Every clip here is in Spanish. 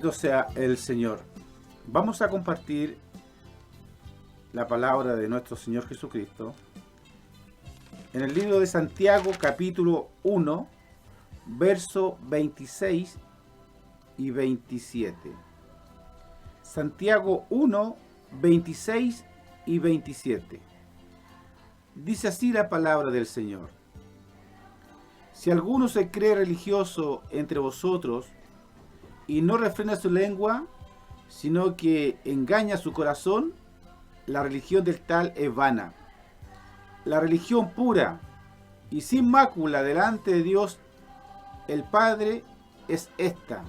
Bendito sea el Señor. Vamos a compartir la palabra de nuestro Señor Jesucristo en el libro de Santiago, capítulo 1, verso 26 y 27. Santiago 1, 26 y 27. Dice así la palabra del Señor. Si alguno se cree religioso entre vosotros y no refrena su lengua, sino que engaña su corazón, la religión del tal es vana. La religión pura y sin mácula delante de Dios el Padre es esta: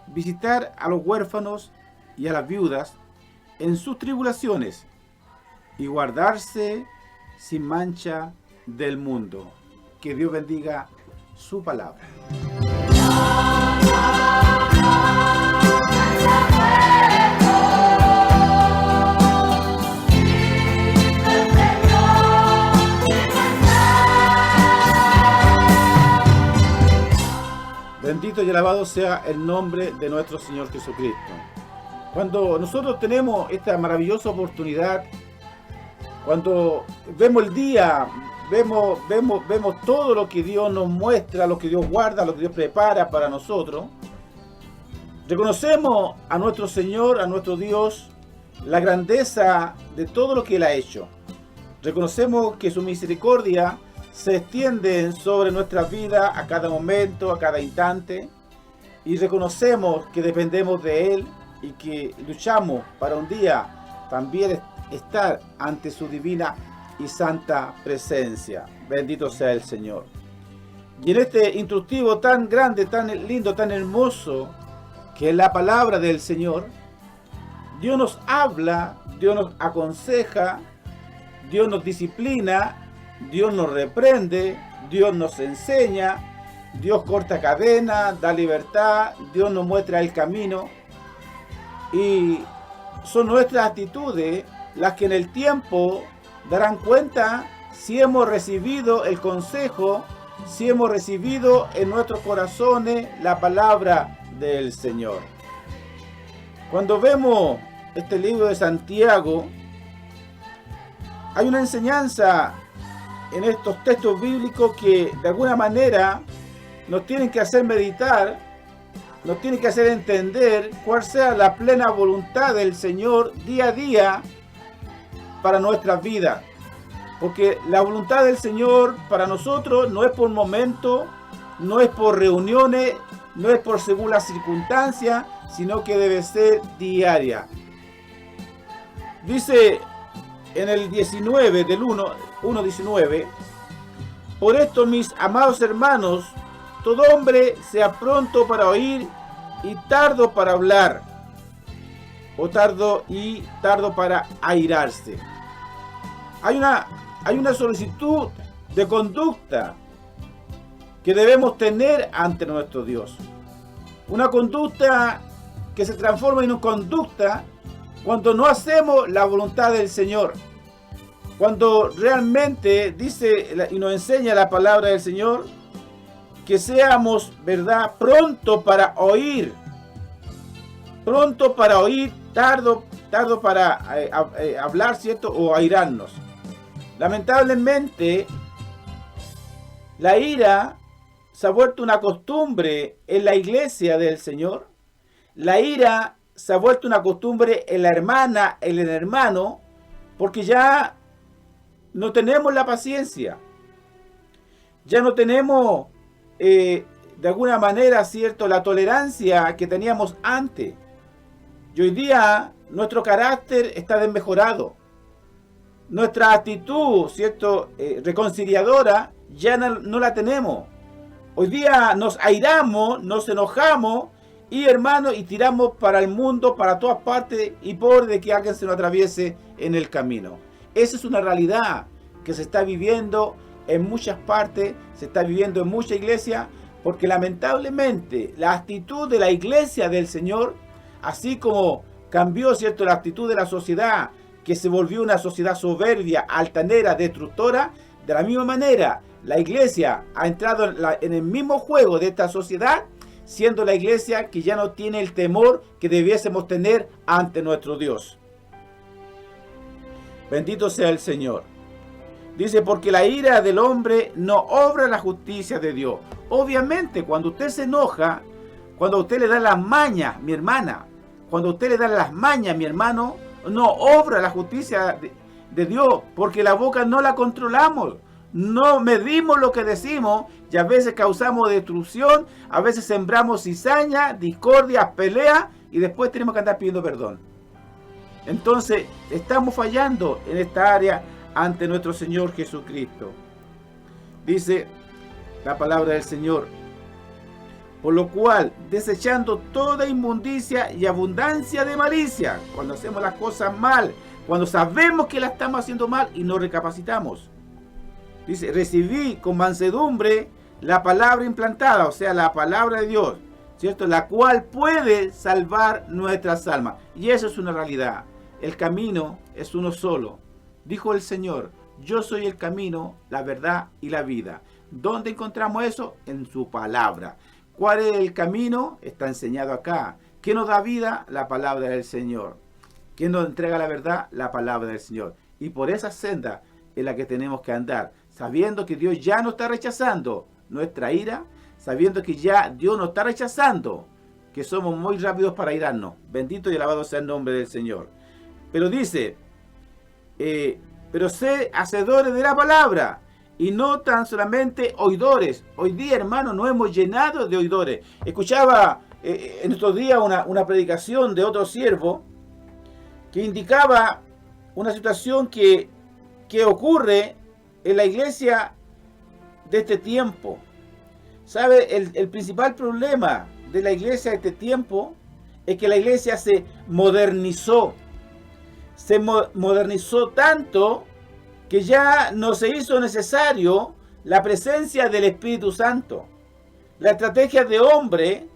visitar a los huérfanos y a las viudas en sus tribulaciones y guardarse sin mancha del mundo. Que Dios bendiga su palabra. Bendito y alabado sea el nombre de nuestro Señor Jesucristo. Cuando nosotros tenemos esta maravillosa oportunidad, cuando vemos el día, vemos todo lo que Dios nos muestra, lo que Dios guarda, lo que Dios prepara para nosotros, reconocemos a nuestro Señor, a nuestro Dios, la grandeza de todo lo que Él ha hecho. Reconocemos que su misericordia se extiende sobre nuestra vida a cada momento, a cada instante, y reconocemos que dependemos de Él y que luchamos para un día también estar ante su divina y santa presencia. Bendito sea el Señor. Y en este instructivo tan grande, tan lindo, tan hermoso, que es la palabra del Señor, Dios nos habla, Dios nos aconseja, Dios nos disciplina, Dios nos reprende, Dios nos enseña, Dios corta cadena, da libertad, Dios nos muestra el camino. Y son nuestras actitudes las que en el tiempo darán cuenta si hemos recibido el consejo, si hemos recibido en nuestros corazones la palabra del Señor. Cuando vemos este libro de Santiago, hay una enseñanza en estos textos bíblicos que de alguna manera nos tienen que hacer meditar, nos tienen que hacer entender cuál sea la plena voluntad del Señor día a día para nuestras vidas. Porque la voluntad del Señor para nosotros no es por momento, no es por reuniones, no es por según las circunstancias, sino que debe ser diaria. Dice en el 19 del 1:19: por esto, mis amados hermanos, todo hombre sea pronto para oír y tardo para hablar, o tardo para airarse. Hay una solicitud de conducta que debemos tener ante nuestro Dios. Una conducta que se transforma en una conducta cuando no hacemos la voluntad del Señor. Cuando realmente dice y nos enseña la palabra del Señor que seamos, ¿verdad?, pronto para oír, tardo para hablar, ¿cierto?, o airarnos. Lamentablemente, la ira se ha vuelto una costumbre en la iglesia del Señor. La ira se ha vuelto una costumbre en la hermana, en el hermano, porque ya no tenemos la paciencia. Ya no tenemos, de alguna manera, ¿cierto?, la tolerancia que teníamos antes. Y hoy día nuestro carácter está desmejorado. Nuestra actitud, ¿cierto?, reconciliadora ya no la tenemos. Hoy día nos airamos, nos enojamos y, hermanos, y tiramos para el mundo, para todas partes, y por de que alguien se nos atraviese en el camino. Esa es una realidad que se está viviendo en muchas partes, se está viviendo en muchas iglesias, porque lamentablemente la actitud de la iglesia del Señor, así como cambió, ¿cierto?, la actitud de la sociedad, que se volvió una sociedad soberbia, altanera, destructora, de la misma manera la iglesia ha entrado en el mismo juego de esta sociedad, siendo la iglesia que ya no tiene el temor que debiésemos tener ante nuestro Dios. Bendito sea el Señor. Dice, porque la ira del hombre no obra la justicia de Dios. Obviamente, cuando usted se enoja, cuando usted le da las mañas, mi hermana, cuando usted le da las mañas, mi hermano, no obra la justicia de Dios, porque la boca no la controlamos. No medimos lo que decimos y a veces causamos destrucción, a veces sembramos cizaña, discordia, pelea y después tenemos que andar pidiendo perdón. Entonces, estamos fallando en esta área ante nuestro Señor Jesucristo. Dice la palabra del Señor, por lo cual, desechando toda inmundicia y abundancia de malicia, cuando hacemos las cosas mal, cuando sabemos que las estamos haciendo mal y no recapacitamos. Dice, recibí con mansedumbre la palabra implantada, o sea, la palabra de Dios, ¿cierto? La cual puede salvar nuestras almas. Y eso es una realidad. El camino es uno solo. Dijo el Señor, yo soy el camino, la verdad y la vida. ¿Dónde encontramos eso? En su palabra. ¿Cuál es el camino? Está enseñado acá. ¿Qué nos da vida? La palabra del Señor. ¿Qué nos entrega la verdad? La palabra del Señor. Y por esa senda es la que tenemos que andar, sabiendo que Dios ya no está rechazando nuestra ira, sabiendo que ya Dios nos está rechazando, que somos muy rápidos para irarnos. Bendito y alabado sea el nombre del Señor. Pero dice, pero sé hacedores de la palabra y no tan solamente oidores. Hoy día, hermanos, nos hemos llenado de oidores. Escuchaba en estos días una predicación de otro siervo que indicaba una situación que ocurre en la iglesia de este tiempo. ¿Sabe? El principal problema de la iglesia de este tiempo es que la iglesia se modernizó. Se modernizó tanto que ya no se hizo necesario la presencia del Espíritu Santo. La estrategia de hombre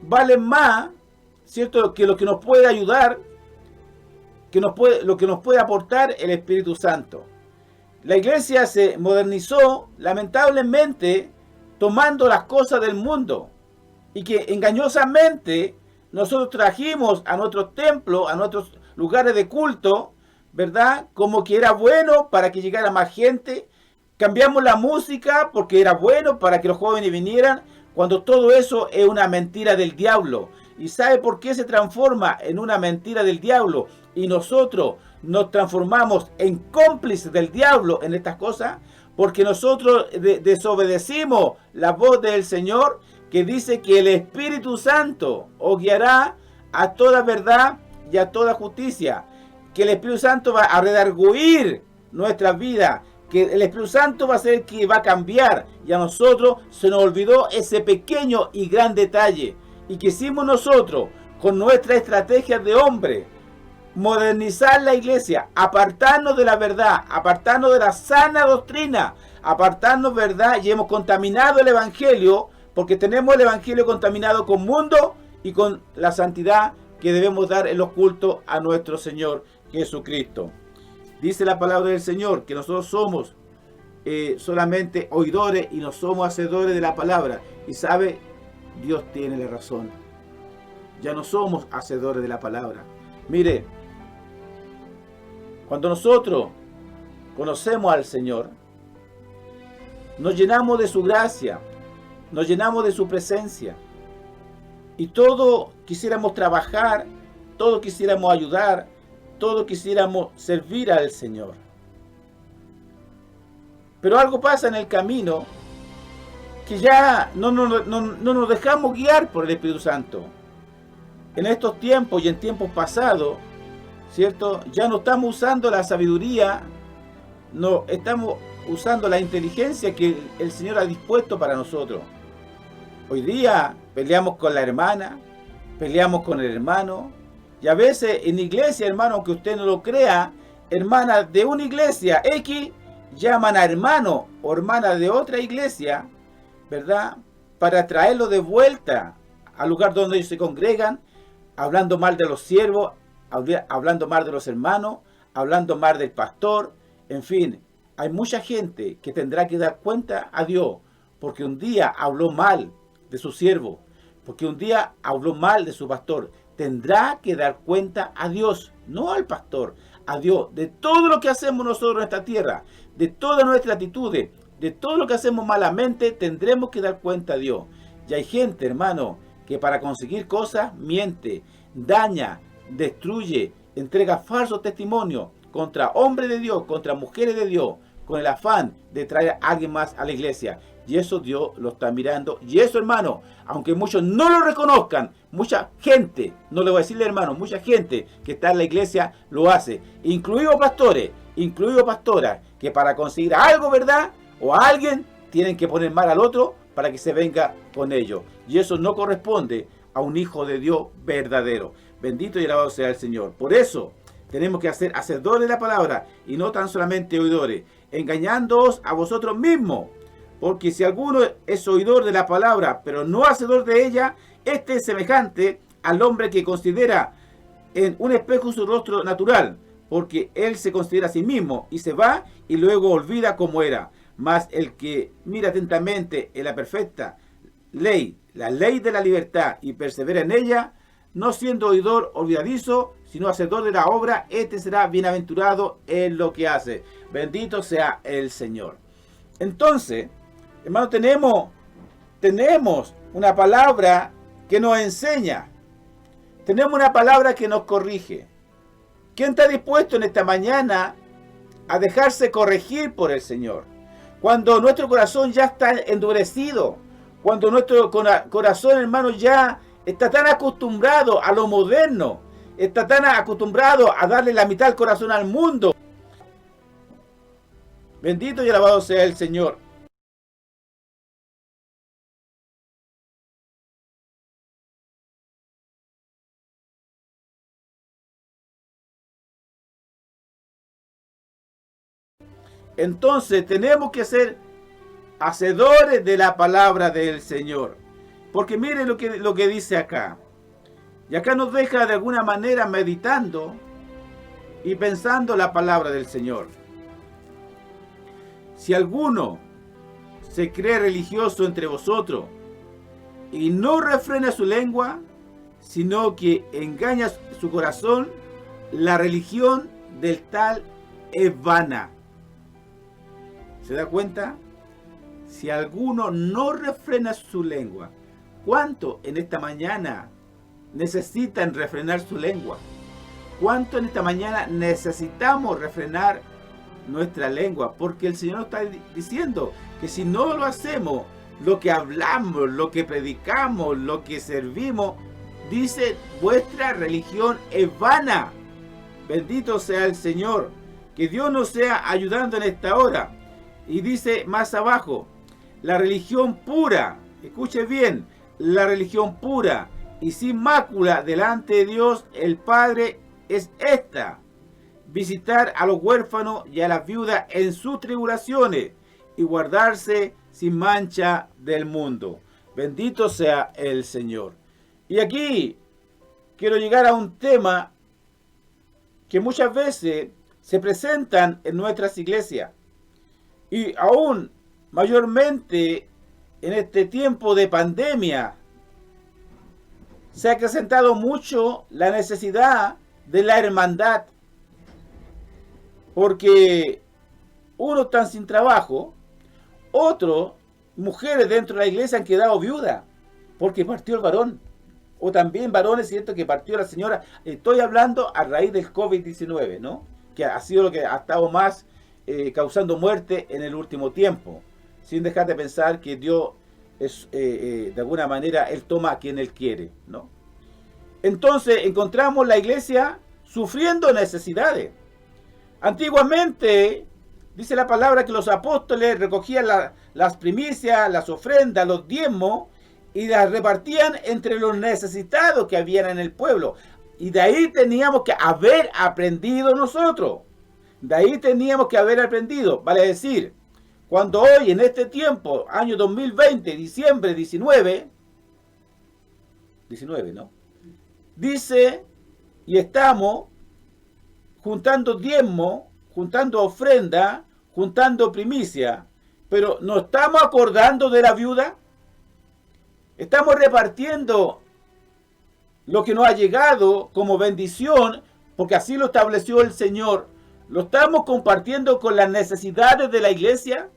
vale más, ¿cierto?, que lo que nos puede ayudar, lo que nos puede aportar el Espíritu Santo. La iglesia se modernizó, lamentablemente, tomando las cosas del mundo, y que engañosamente nosotros trajimos a nuestros templos, a nuestros lugares de culto, ¿verdad?, como que era bueno para que llegara más gente. Cambiamos la música porque era bueno para que los jóvenes vinieran, cuando todo eso es una mentira del diablo. ¿Y sabe por qué se transforma en una mentira del diablo? Y nosotros nos transformamos en cómplices del diablo en estas cosas, porque nosotros desobedecimos la voz del Señor, que dice que el Espíritu Santo os guiará a toda verdad y a toda justicia. Que el Espíritu Santo va a redarguir nuestra vida, que el Espíritu Santo va a ser el que va a cambiar, y a nosotros se nos olvidó ese pequeño y gran detalle, y que hicimos nosotros con nuestra estrategia de hombre, modernizar la iglesia, apartarnos de la verdad, apartarnos de la sana doctrina, apartarnos, ¿verdad? Y hemos contaminado el Evangelio, porque tenemos el Evangelio contaminado con mundo y con la santidad que debemos dar en los cultos a nuestro Señor Jesucristo. Dice la palabra del Señor que nosotros somos solamente oidores y no somos hacedores de la palabra. Y sabe, Dios tiene la razón. Ya no somos hacedores de la palabra. Mire, cuando nosotros conocemos al Señor, nos llenamos de su gracia, nos llenamos de su presencia, y todo quisiéramos trabajar, todo quisiéramos ayudar, todo quisiéramos servir al Señor. Pero algo pasa en el camino, que ya no nos dejamos guiar por el Espíritu Santo. En estos tiempos y en tiempos pasados, ¿cierto?, ya no estamos usando la sabiduría, no estamos usando la inteligencia que el Señor ha dispuesto para nosotros. Hoy día peleamos con la hermana, peleamos con el hermano, y a veces en iglesia, hermano, aunque usted no lo crea, hermanas de una iglesia X llaman a hermano o hermana de otra iglesia, ¿verdad?, para traerlo de vuelta al lugar donde ellos se congregan, hablando mal de los siervos, hablando mal de los hermanos, hablando mal del pastor. En fin, hay mucha gente que tendrá que dar cuenta a Dios, porque un día habló mal de su siervo, porque un día habló mal de su pastor. Tendrá que dar cuenta a Dios, no al pastor, a Dios, de todo lo que hacemos nosotros en esta tierra, de todas nuestras actitudes, de todo lo que hacemos malamente, tendremos que dar cuenta a Dios. Y hay gente, hermano, que para conseguir cosas miente, daña, destruye, entrega falsos testimonios contra hombres de Dios, contra mujeres de Dios, con el afán de traer a alguien más a la iglesia. Y eso Dios lo está mirando. Y eso, hermano, aunque muchos no lo reconozcan, mucha gente, no le voy a decirle, hermano, mucha gente que está en la iglesia lo hace, incluidos pastores, incluidos pastoras, que para conseguir algo, ¿verdad?, o a alguien, tienen que poner mal al otro para que se venga con ellos. Y eso no corresponde a un hijo de Dios verdadero. Bendito y alabado sea el Señor. Por eso tenemos que ser hacedores de la palabra y no tan solamente oidores, engañándoos a vosotros mismos. Porque si alguno es oidor de la palabra, pero no hacedor de ella, este es semejante al hombre que considera en un espejo su rostro natural, porque él se considera a sí mismo y se va y luego olvida cómo era. Mas el que mira atentamente en la perfecta ley, la ley de la libertad, y persevera en ella, no siendo oidor olvidadizo, sino hacedor de la obra, este será bienaventurado en lo que hace. Bendito sea el Señor. Entonces, hermano, tenemos una palabra que nos enseña. Tenemos una palabra que nos corrige. ¿Quién está dispuesto en esta mañana a dejarse corregir por el Señor? Cuando nuestro corazón ya está endurecido, cuando nuestro corazón, hermano, ya está tan acostumbrado a lo moderno, está tan acostumbrado a darle la mitad del corazón al mundo. Bendito y alabado sea el Señor. Entonces tenemos que ser hacedores de la palabra del Señor. Porque mire lo que dice acá. Y acá nos deja de alguna manera meditando y pensando la palabra del Señor. Si alguno se cree religioso entre vosotros y no refrena su lengua, sino que engaña su corazón, la religión del tal es vana. ¿Se da cuenta? Si alguno no refrena su lengua, ¿cuánto en esta mañana necesitan refrenar su lengua? ¿Cuánto en esta mañana necesitamos refrenar nuestra lengua? Porque el Señor está diciendo que si no lo hacemos, lo que hablamos, lo que predicamos, lo que servimos, dice, vuestra religión es vana. Bendito sea el Señor. Que Dios nos sea ayudando en esta hora. Y dice más abajo, la religión pura, escuche bien, la religión pura y sin mácula delante de Dios el Padre es esta: visitar a los huérfanos y a las viudas en sus tribulaciones y guardarse sin mancha del mundo. Bendito sea el Señor. Y aquí quiero llegar a un tema que muchas veces se presentan en nuestras iglesias. Y aún mayormente en este tiempo de pandemia se ha acrecentado mucho la necesidad de la hermandad. Porque unos están sin trabajo, otros, mujeres dentro de la iglesia han quedado viudas porque partió el varón. O también varones, cierto, que partió la señora. Estoy hablando a raíz del COVID-19, ¿no? Que ha sido lo que ha estado más causando muerte en el último tiempo, sin dejar de pensar que Dios es, de alguna manera, Él toma a quien Él quiere, ¿no? Entonces encontramos la iglesia sufriendo necesidades. Antiguamente, dice la palabra que los apóstoles recogían las primicias, las ofrendas, los diezmos, y las repartían entre los necesitados que habían en el pueblo. Y de ahí teníamos que haber aprendido nosotros. De ahí teníamos que haber aprendido. Vale decir, cuando hoy, en este tiempo, año 2020, diciembre 19, ¿no? Dice, y estamos juntando diezmo, juntando ofrenda, juntando primicia, pero ¿no estamos acordando de la viuda? Estamos repartiendo lo que nos ha llegado como bendición, porque así lo estableció el Señor. ¿Lo estamos compartiendo con las necesidades de la iglesia?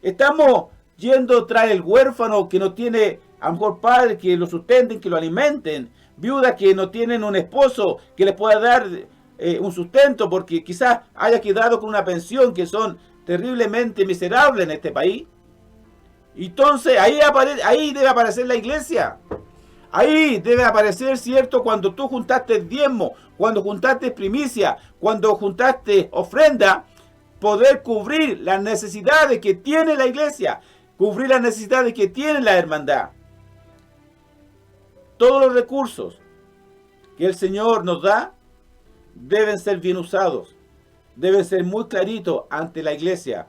¿Estamos yendo tras el huérfano que no tiene a lo mejor padre que lo sustenten, que lo alimenten? Viudas que no tienen un esposo que les pueda dar un sustento porque quizás haya quedado con una pensión, que son terriblemente miserables en este país. Entonces ahí debe aparecer la iglesia. Ahí debe aparecer, ¿cierto? Cuando tú juntaste diezmo, cuando juntaste primicia, cuando juntaste ofrenda, poder cubrir las necesidades que tiene la iglesia, cubrir las necesidades que tiene la hermandad. Todos los recursos que el Señor nos da deben ser bien usados, deben ser muy claritos ante la iglesia.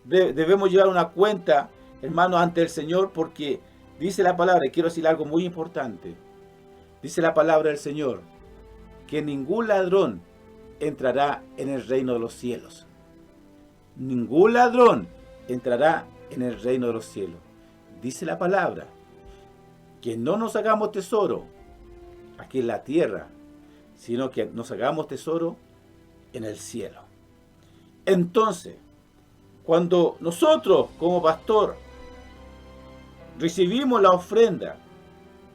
Debemos llevar una cuenta, hermanos, ante el Señor, porque dice la palabra, y quiero decir algo muy importante, dice la palabra del Señor, que ningún ladrón entrará en el reino de los cielos. Ningún ladrón entrará en el reino de los cielos. Dice la palabra, que no nos hagamos tesoro aquí en la tierra, sino que nos hagamos tesoro en el cielo. Entonces, cuando nosotros como pastor recibimos la ofrenda,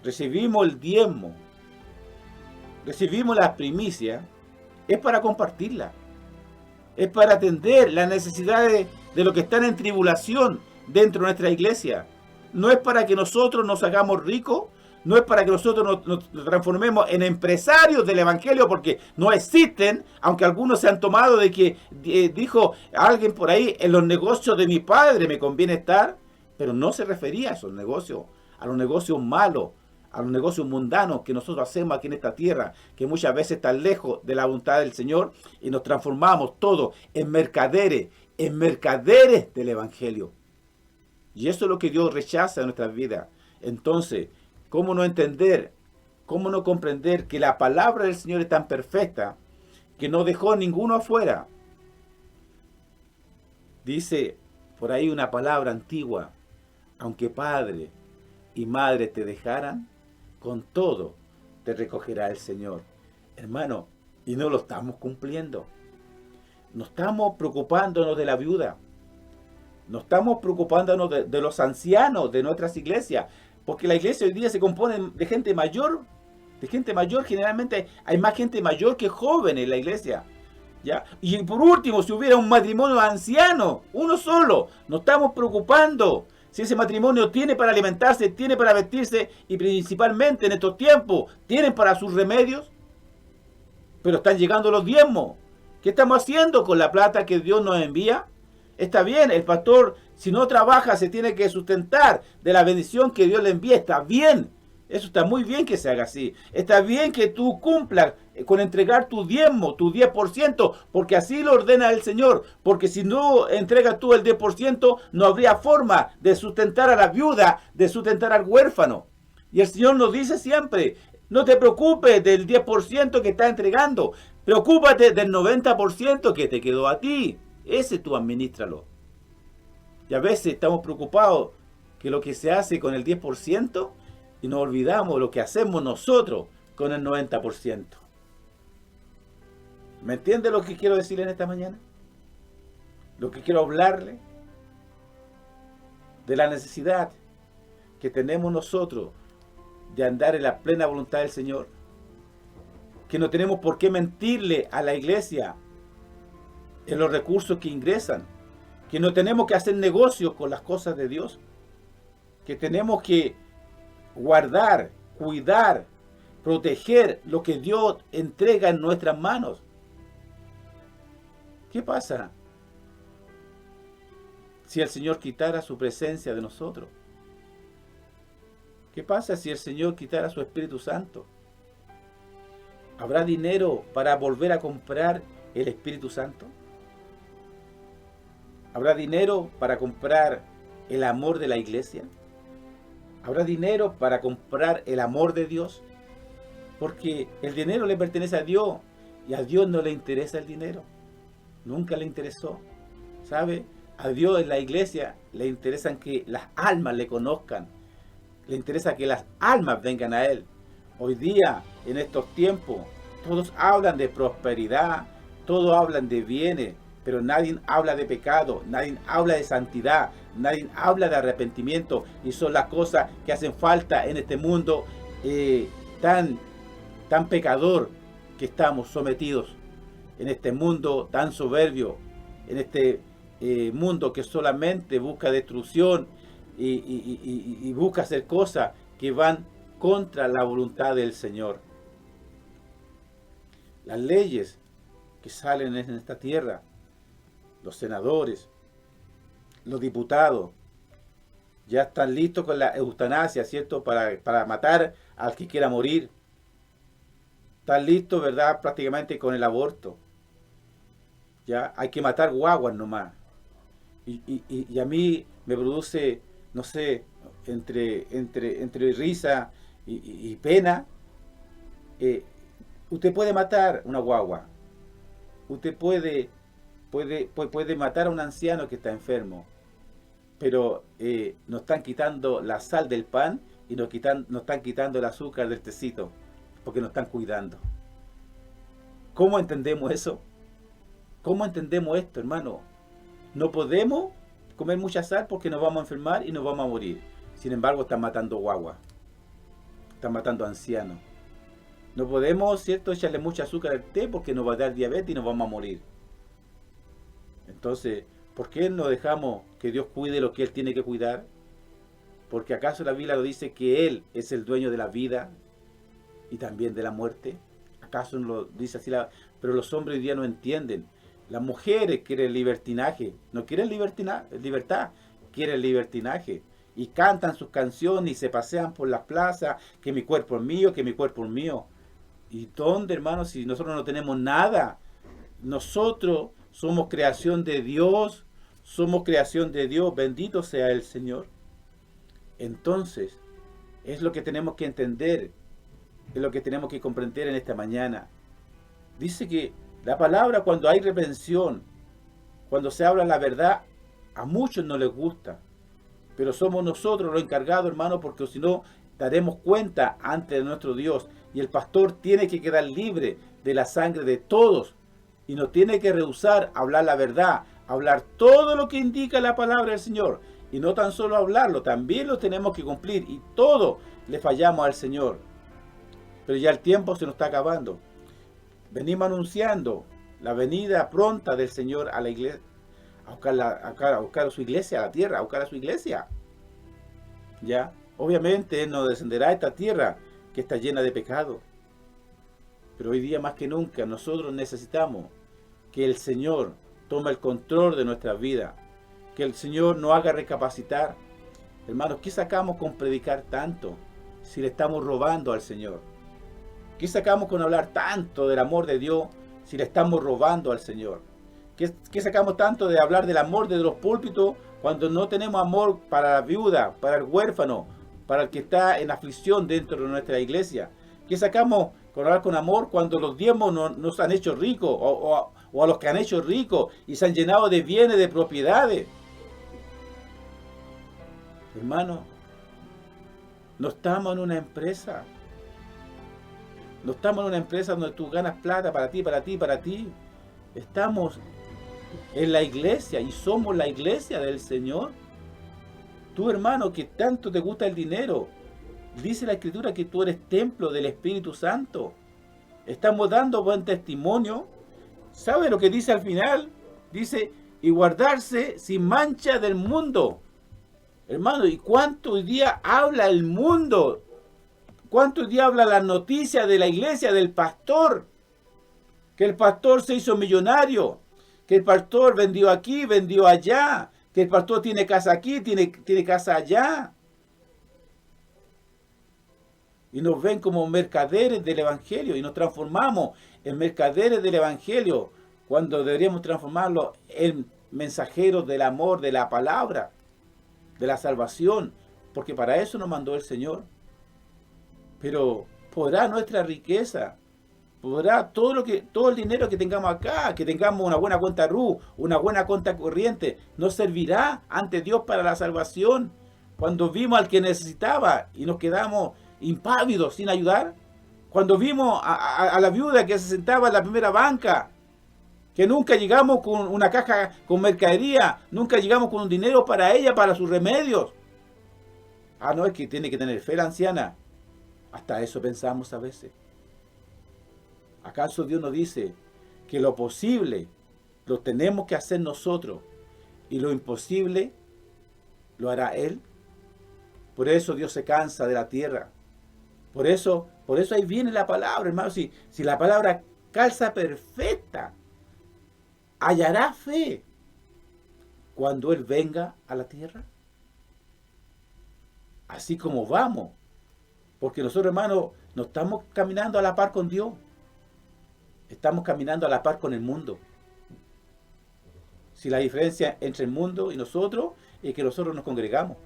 recibimos el diezmo, recibimos las primicias, es para compartirla, es para atender las necesidades de los que están en tribulación dentro de nuestra iglesia. No es para que nosotros nos hagamos ricos, no es para que nosotros nos transformemos en empresarios del evangelio, porque no existen, aunque algunos se han tomado de que dijo alguien por ahí, en los negocios de mi padre me conviene estar, pero no se refería a esos negocios, a los negocios malos, a los negocios mundanos que nosotros hacemos aquí en esta tierra, que muchas veces están lejos de la voluntad del Señor, y nos transformamos todos en mercaderes del evangelio. Y eso es lo que Dios rechaza en nuestras vidas. Entonces, ¿cómo no entender, cómo no comprender que la palabra del Señor es tan perfecta que no dejó ninguno afuera? Dice por ahí una palabra antigua, aunque padre y madre te dejaran, con todo te recogerá el Señor. Hermano, y no lo estamos cumpliendo. No estamos preocupándonos de la viuda. No estamos preocupándonos de los ancianos de nuestras iglesias, porque la iglesia hoy día se compone de gente mayor. Generalmente hay más gente mayor que joven en la iglesia, ¿ya? Y por último, si hubiera un matrimonio anciano, uno solo, nos estamos preocupando si ese matrimonio tiene para alimentarse, tiene para vestirse, y principalmente en estos tiempos, tienen para sus remedios. Pero están llegando los diezmos. ¿Qué estamos haciendo con la plata que Dios nos envía? Está bien, el pastor, si no trabaja, se tiene que sustentar de la bendición que Dios le envía. Está bien, eso está muy bien que se haga así. Está bien que tú cumplas con entregar tu diezmo, tu 10%, porque así lo ordena el Señor. Porque si no entregas tú el 10%, no habría forma de sustentar a la viuda, de sustentar al huérfano. Y el Señor nos dice siempre, no te preocupes del 10% que estás entregando, preocúpate del 90% que te quedó a ti. Ese tú administralo. Y a veces estamos preocupados que lo que se hace con el 10% y nos olvidamos lo que hacemos nosotros con el 90%. ¿Me entiende lo que quiero decirle en esta mañana? Lo que quiero hablarle de la necesidad que tenemos nosotros de andar en la plena voluntad del Señor. Que no tenemos por qué mentirle a la iglesia en los recursos que ingresan, que no tenemos que hacer negocios con las cosas de Dios, que tenemos que guardar, cuidar, proteger lo que Dios entrega en nuestras manos. ¿Qué pasa si el Señor quitara su presencia de nosotros? ¿Qué pasa si el Señor quitara su Espíritu Santo? ¿Habrá dinero para volver a comprar el Espíritu Santo? ¿Habrá dinero para comprar el amor de la iglesia? ¿Habrá dinero para comprar el amor de Dios? Porque el dinero le pertenece a Dios y a Dios no le interesa el dinero. Nunca le interesó. ¿Sabe? A Dios en la iglesia le interesan que las almas le conozcan. Le interesa que las almas vengan a Él. Hoy día, en estos tiempos, todos hablan de prosperidad, todos hablan de bienes, pero nadie habla de pecado, nadie habla de santidad, nadie habla de arrepentimiento, y son las cosas que hacen falta en este mundo tan pecador que estamos sometidos, en este mundo tan soberbio, en este mundo que solamente busca destrucción y busca hacer cosas que van contra la voluntad del Señor. Las leyes que salen en esta tierra, los senadores, los diputados, ya están listos con la eutanasia, ¿cierto? Para matar al que quiera morir. Están listos, ¿verdad? Prácticamente con el aborto. Ya hay que matar guaguas nomás. Y a mí me produce, no sé, entre risa y pena. Usted puede matar una guagua. Usted puede matar a un anciano que está enfermo. Pero nos están quitando la sal del pan y nos están quitando el azúcar del tecito, porque nos están cuidando. ¿Cómo entendemos eso? ¿Cómo entendemos esto, hermano? No podemos comer mucha sal porque nos vamos a enfermar y nos vamos a morir. Sin embargo, están matando guaguas. Están matando ancianos. No podemos, ¿cierto?, echarle mucho azúcar al té porque nos va a dar diabetes y nos vamos a morir. Entonces, ¿por qué no dejamos que Dios cuide lo que Él tiene que cuidar? Porque ¿acaso la Biblia lo dice que Él es el dueño de la vida y también de la muerte? ¿Acaso no lo dice así? Pero los hombres hoy día no entienden. Las mujeres quieren libertinaje, no quieren libertad, quieren libertinaje. Y cantan sus canciones y se pasean por las plazas, que mi cuerpo es mío, que mi cuerpo es mío. ¿Y dónde, hermanos, si nosotros no tenemos nada? Nosotros somos creación de Dios, bendito sea el Señor. Entonces, es lo que tenemos que entender, es lo que tenemos que comprender en esta mañana. Dice que la palabra, cuando hay reprensión, cuando se habla la verdad, a muchos no les gusta, pero somos nosotros los encargados, hermano, porque si no, daremos cuenta ante nuestro Dios, y el pastor tiene que quedar libre de la sangre de todos, y no tiene que rehusar hablar la verdad, hablar todo lo que indica la palabra del Señor. Y no tan solo hablarlo, también lo tenemos que cumplir. Y todo le fallamos al Señor. Pero ya el tiempo se nos está acabando. Venimos anunciando la venida pronta del Señor a la iglesia, a buscar a su iglesia, a la tierra, a buscar a su iglesia. Ya, obviamente Él no descenderá a esta tierra que está llena de pecado. Pero hoy día más que nunca nosotros necesitamos que el Señor tome el control de nuestra vida, que el Señor nos haga recapacitar. Hermanos, ¿qué sacamos con predicar tanto si le estamos robando al Señor? ¿Qué sacamos con hablar tanto del amor de Dios si le estamos robando al Señor? ¿Qué sacamos tanto de hablar del amor de los púlpitos cuando no tenemos amor para la viuda, para el huérfano, para el que está en aflicción dentro de nuestra iglesia? ¿Qué sacamos con hablar con amor cuando los diezmos nos han hecho ricos o a los que han hecho ricos y se han llenado de bienes, de propiedades? Hermano, no estamos en una empresa. No estamos en una empresa donde tú ganas plata para ti, para ti, para ti. Estamos en la iglesia y somos la iglesia del Señor. Tú, hermano, que tanto te gusta el dinero, dice la Escritura que tú eres templo del Espíritu Santo. Estamos dando buen testimonio. ¿Sabe lo que dice al final? Dice, y guardarse sin mancha del mundo. Hermano, ¿y cuánto hoy día habla el mundo? ¿Cuánto hoy día habla la noticia de la iglesia, del pastor? Que el pastor se hizo millonario, que el pastor vendió aquí, vendió allá, que el pastor tiene casa aquí, tiene casa allá. Y nos ven como mercaderes del Evangelio y nos transformamos en mercaderes del Evangelio cuando deberíamos transformarlo en mensajeros del amor, de la palabra, de la salvación, porque para eso nos mandó el Señor. Pero podrá nuestra riqueza, podrá todo el dinero que tengamos acá, que tengamos una buena cuenta RU, una buena cuenta corriente, nos servirá ante Dios para la salvación, Cuando vimos al que necesitaba y nos quedamos impávidos sin ayudar. Cuando vimos a la viuda que se sentaba en la primera banca, que nunca llegamos con una caja con mercadería, nunca llegamos con un dinero para ella, para sus remedios. Ah, no, es que tiene que tener fe la anciana. Hasta eso pensamos a veces. ¿Acaso Dios nos dice que lo posible lo tenemos que hacer nosotros y lo imposible lo hará Él? Por eso Dios se cansa de la tierra. Por eso ahí viene la palabra, hermano. Si la palabra calza perfecta, hallará fe cuando Él venga a la tierra. Así como vamos. Porque nosotros, hermanos, no estamos caminando a la par con Dios. Estamos caminando a la par con el mundo. Si la diferencia entre el mundo y nosotros es que nosotros nos congregamos.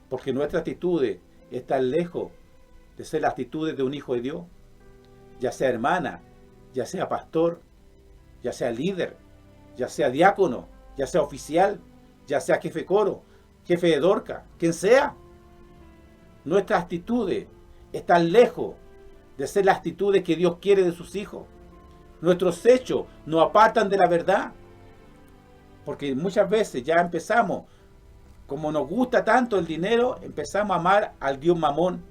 Porque nuestra actitud está lejos de ser las actitudes de un hijo de Dios. Ya sea hermana, ya sea pastor, ya sea líder, ya sea diácono, ya sea oficial, ya sea jefe de coro, jefe de Dorca, quien sea. Nuestras actitudes están lejos de ser las actitudes que Dios quiere de sus hijos. Nuestros hechos nos apartan de la verdad. Porque muchas veces ya empezamos, como nos gusta tanto el dinero, empezamos a amar al Dios Mamón.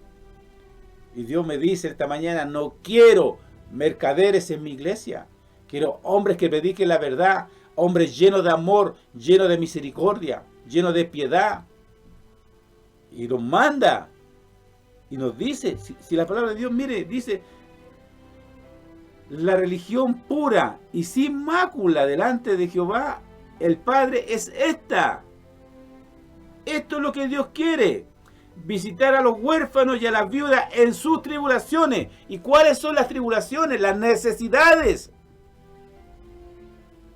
Y Dios me dice esta mañana, no quiero mercaderes en mi iglesia. Quiero hombres que prediquen la verdad, hombres llenos de amor, llenos de misericordia, llenos de piedad. Y nos manda. Y nos dice, si la palabra de Dios, mire, dice, la religión pura y sin mácula delante de Jehová, el Padre, es esta. Esto es lo que Dios quiere. Visitar a los huérfanos y a las viudas en sus tribulaciones. ¿Y cuáles son las tribulaciones? Las necesidades.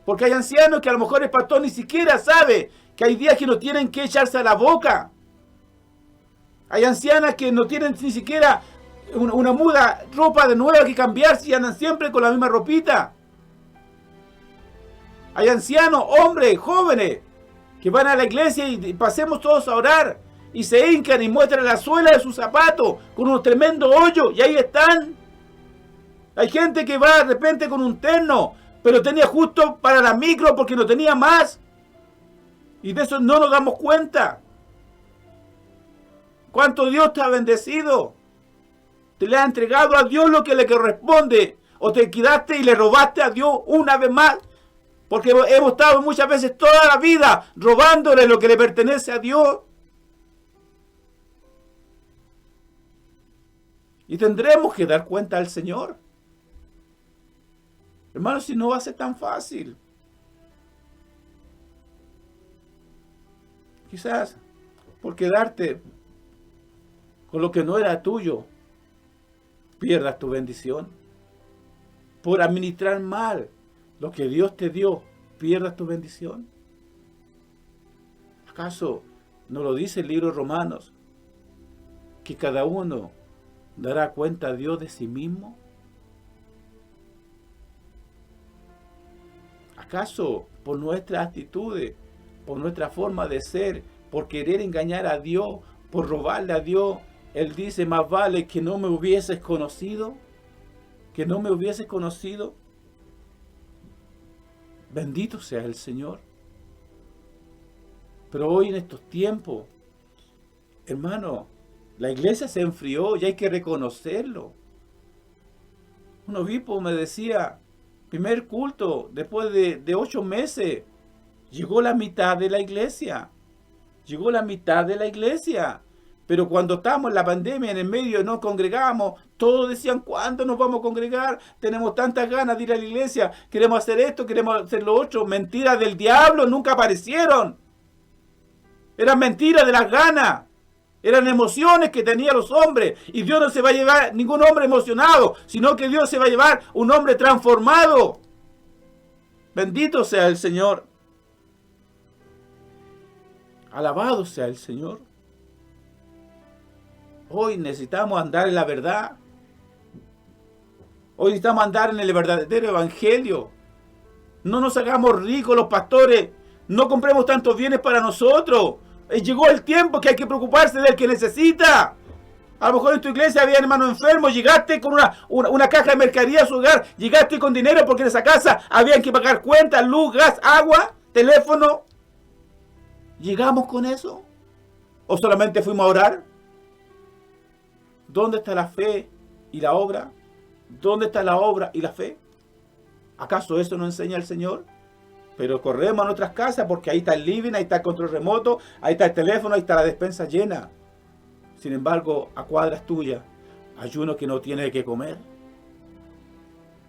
Porque hay ancianos que a lo mejor el pastor ni siquiera sabe que hay días que no tienen que echarse a la boca. Hay ancianas que no tienen ni siquiera una muda ropa de nueva que cambiarse y andan siempre con la misma ropita. Hay ancianos, hombres, jóvenes, que van a la iglesia y pasemos todos a orar y se hincan y muestran la suela de sus zapatos con un tremendo hoyo y ahí están. Hay gente que va de repente con un terno, pero tenía justo para la micro porque no tenía más. Y de eso no nos damos cuenta. ¿Cuánto Dios te ha bendecido? ¿Te le ha entregado a Dios lo que le corresponde? ¿O te quedaste y le robaste a Dios una vez más? Porque hemos estado muchas veces toda la vida robándole lo que le pertenece a Dios. Y tendremos que dar cuenta al Señor. Hermanos, si no va a ser tan fácil. Quizás por quedarte con lo que no era tuyo, pierdas tu bendición. Por administrar mal lo que Dios te dio, pierdas tu bendición. ¿Acaso no lo dice el libro de Romanos? Que cada uno dará cuenta a Dios de sí mismo. ¿Acaso por nuestras actitudes, por nuestra forma de ser, por querer engañar a Dios, por robarle a Dios, Él dice, más vale que no me hubieses conocido? Que no me hubieses conocido. Bendito sea el Señor. Pero hoy en estos tiempos, hermano, la iglesia se enfrió y hay que reconocerlo. Un obispo me decía, primer culto, después de 8 meses, llegó la mitad de la iglesia. Llegó la mitad de la iglesia. Pero cuando estábamos en la pandemia, en el medio, nos congregamos, todos decían, ¿cuándo nos vamos a congregar? Tenemos tantas ganas de ir a la iglesia, queremos hacer esto, queremos hacer lo otro. Mentiras del diablo, nunca aparecieron. Eran mentiras de las ganas. Eran emociones que tenían los hombres. Y Dios no se va a llevar ningún hombre emocionado, sino que Dios se va a llevar un hombre transformado. Bendito sea el Señor. Alabado sea el Señor. Hoy necesitamos andar en la verdad. Hoy necesitamos andar en el verdadero evangelio. No nos hagamos ricos los pastores. No compremos tantos bienes para nosotros. Llegó el tiempo que hay que preocuparse del que necesita. A lo mejor en tu iglesia había hermanos enfermos, llegaste con una caja de mercadería a su hogar, llegaste con dinero porque en esa casa había que pagar cuentas, luz, gas, agua, teléfono. ¿Llegamos con eso? ¿O solamente fuimos a orar? ¿Dónde está la fe y la obra? ¿Dónde está la obra y la fe? ¿Acaso eso nos enseña el Señor? Pero corremos a nuestras casas porque ahí está el living, ahí está el control remoto, ahí está el teléfono, ahí está la despensa llena. Sin embargo, a cuadras tuyas hay uno que no tiene que comer.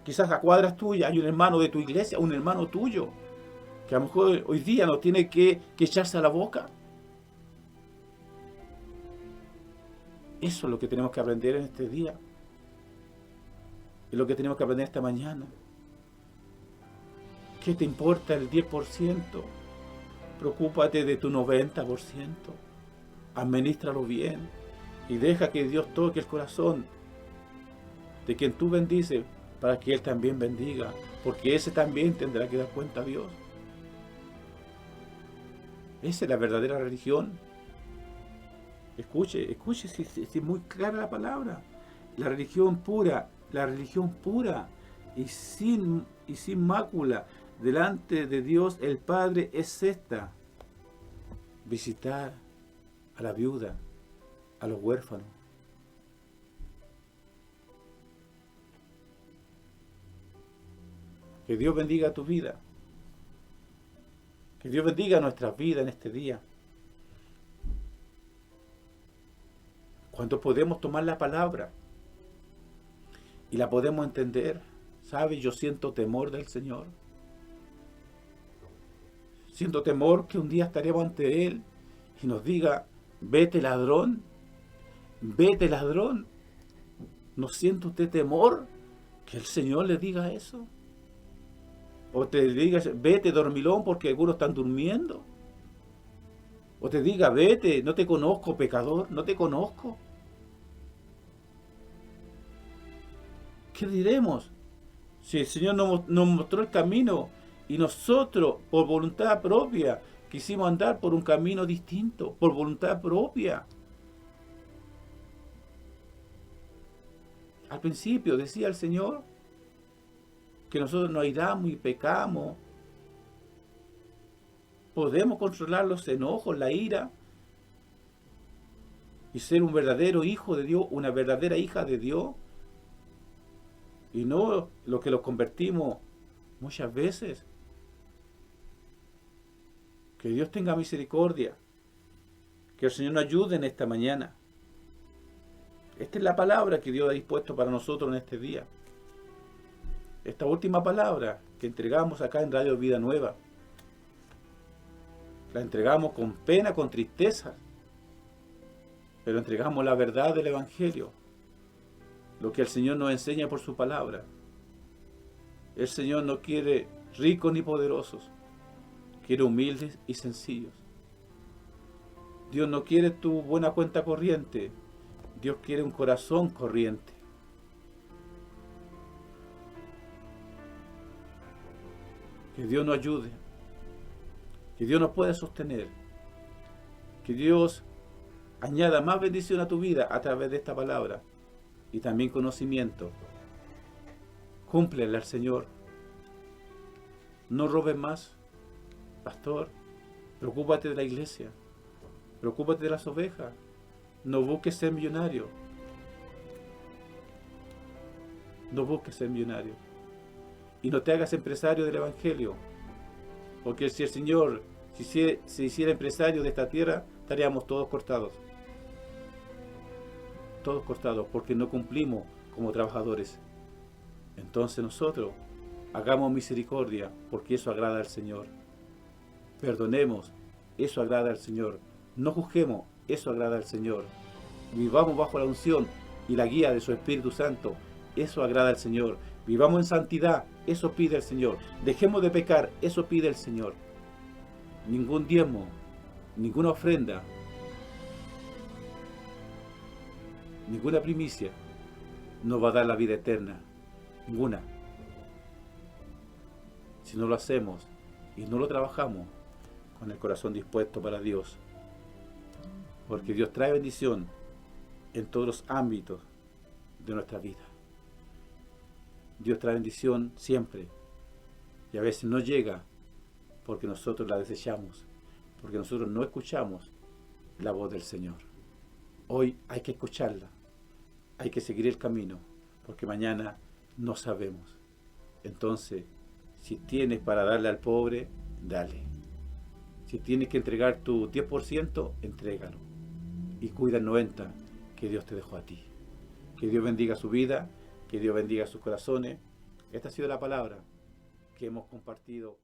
Quizás a cuadras tuyas hay un hermano de tu iglesia, un hermano tuyo, que a lo mejor hoy día no tiene que echarse a la boca. Eso es lo que tenemos que aprender en este día. Es lo que tenemos que aprender esta mañana. ¿Qué te importa el 10%? Preocúpate de tu 90%. Administralo bien y deja que Dios toque el corazón de quien tú bendices para que Él también bendiga, porque ese también tendrá que dar cuenta a Dios. Esa es la verdadera religión. Escuche si es muy clara la palabra. La religión pura y sin mácula delante de Dios el Padre es esta: visitar a la viuda, a los huérfanos. Que Dios bendiga tu vida. Que Dios bendiga nuestras vidas en este día. Cuando podemos tomar la palabra y la podemos entender, ¿sabes? Yo siento temor del Señor. Siento temor que un día estaremos ante Él y nos diga: vete ladrón, vete ladrón. ¿No siente usted temor que el Señor le diga eso? O te diga: vete dormilón, porque algunos están durmiendo. O te diga: vete, no te conozco, pecador, no te conozco. ¿Qué diremos si el Señor nos mostró el camino y nosotros, por voluntad propia, quisimos andar por un camino distinto, por voluntad propia? Al principio decía el Señor que nosotros nos airamos y pecamos. Podemos controlar los enojos, la ira, y ser un verdadero hijo de Dios, una verdadera hija de Dios, y no lo que los convertimos muchas veces. Que Dios tenga misericordia. Que el Señor nos ayude en esta mañana. Esta es la palabra que Dios ha dispuesto para nosotros en este día. Esta última palabra que entregamos acá en Radio Vida Nueva, la entregamos con pena, con tristeza, pero entregamos la verdad del Evangelio, lo que el Señor nos enseña por su palabra. El Señor no quiere ricos ni poderosos, quiere humildes y sencillos. Dios no quiere tu buena cuenta corriente, Dios quiere un corazón corriente. Que Dios nos ayude, que Dios nos pueda sostener, que Dios añada más bendición a tu vida a través de esta palabra y también conocimiento. Cúmplele al Señor. No robes más, pastor. Preocúpate de la iglesia, preocúpate de las ovejas. No busques ser millonario. No busques ser millonario. Y no te hagas empresario del Evangelio. Porque si el Señor se hiciera empresario de esta tierra, estaríamos todos cortados. Todos cortados, porque no cumplimos como trabajadores. Entonces nosotros hagamos misericordia, porque eso agrada al Señor. Perdonemos, eso agrada al Señor. No juzguemos, eso agrada al Señor. Vivamos bajo la unción y la guía de su Espíritu Santo, eso agrada al Señor. Vivamos en santidad, eso pide el Señor. Dejemos de pecar, eso pide el Señor. Ningún diezmo, ninguna ofrenda, ninguna primicia nos va a dar la vida eterna. Ninguna. Si no lo hacemos y no lo trabajamos con el corazón dispuesto para Dios. porque Dios trae bendición en todos los ámbitos de nuestra vida. Dios trae bendición siempre, y a veces no llega porque nosotros la desechamos, porque nosotros no escuchamos la voz del Señor. Hoy hay que escucharla, hay que seguir el camino, porque mañana no sabemos. Entonces, si tienes para darle al pobre, dale. Si tienes que entregar tu 10%, entrégalo. Y cuida el 90% que Dios te dejó a ti. Que Dios bendiga su vida, que Dios bendiga sus corazones. Esta ha sido la palabra que hemos compartido